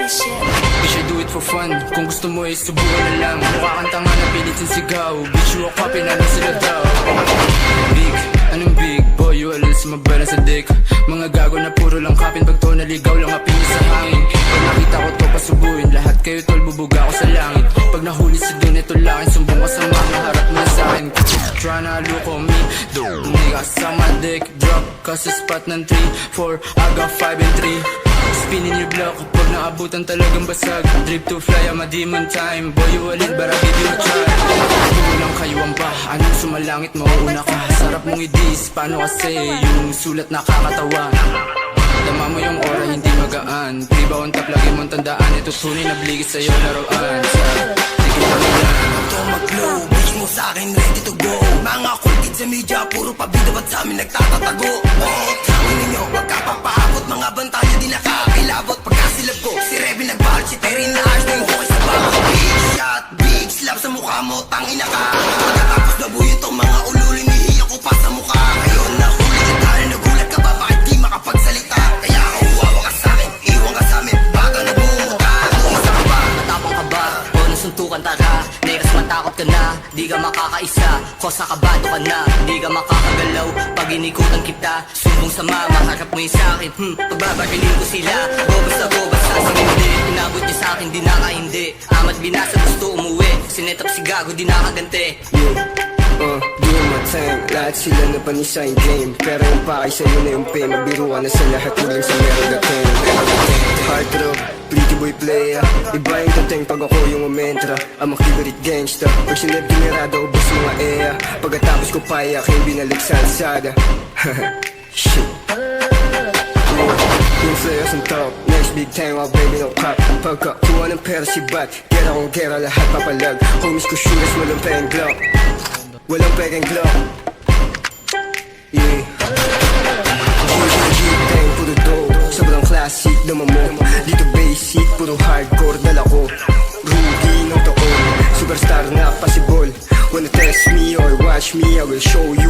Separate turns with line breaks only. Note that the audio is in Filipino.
We should do it for fun. Kung gusto mo ay subukan na lang. Mukha kang tanga na pilitin sigaw. Bitch, you a copy na lang sila daw. Big, anong big? Boy, you alin sumabala sa dick. Mga gago na puro lang kapin. Pag to naligaw lang apin sa hangin. Pag nakita ko to pasubuin. Lahat kayo tol, bubuga ako sa langit. Pag nahuli si Don, ito lakin. Sumbong ka sa mga harap mo sa akin. Tryna look on me, nigga sa my dick. Drop ka sa spot ng 3, 4, I got 5 and 3. Spinning your block, pag naabutan talagang basag. Drip to fly, I'm a demon time. Boy, you a lead, but I give you a try. Kulang kayo ang ba, anong sumalangit, mauuna ka. Sarap mong i-diss, paano kasi yung sulat nakakatawa. Dama mo yung aura, hindi magaan. Priba on top, lagi mong tandaan. Ito tunay na bligis sa'yo, laruan. Sa tigil na lang.
Ito mag-glow, bitch mo sa'kin, ready to go. Mga cool kids sa media, puro pabida ba't sa'min nagtatatago. Oh, tawin ninyo, wag ka papaabot. Mga banta nyo di nakakilabot. Pagkasilab ko, si Revy nagbalit. Si Terry na ayos na yung hukay sa bako. Big shot, big slap sa mukha mo, tangina ka. Pagkatapos nabuyo tong mga ululing, nihiyak ko pa sa mukha. Ngayon nahuli ka dahil nagulat ka ba, bakit di makapagsalita? Kaya kung huwawa ka sa'kin, iwan ka sa'min. Baka nabumuka, kung isa ka ba?
Matapang ka ba? O nasuntukan tara? Neras matakot ka na, di ka makakaisa. Kosa kabado ka na, di ka makakagalaw. Pag inikutan kita, sumbong sa mama, harap mo yung sa'kin. Pagbabarilin ko sila, go basta sinindi. Inabot niya sa'kin, di nakahindi. Amat binasa, gusto umuwi. Sinetap si gago, di nakaganti.
Doing my thing, lahat sila na panisa yung game. Pero yung pakay sa'yo na yung pay. Mabiro ka na sa lahat, kulang sa meron dating. Hard rock, pretty boy player. Iba yung dating pag ako yung umentra. Ang makibarit gangsta. Pag sinab generado, ubos mga ea. Pagkatapos ko payak, yung binalik sa alsada. Shit. Yung flares on top, next big time, oh baby no cop. Pagkakuha ng pera si Bat, gera kong gera, lahat papalag. Homies ko shooters, walang payang glock. Walang payang glock. Yeah. G-G-G-Bang, puro dope. Sobrang classic, dama mo. Dito basic, puro hardcore, dala ko. Rugi ng taon, superstar na possible. Wanna test me or watch me, I will show you.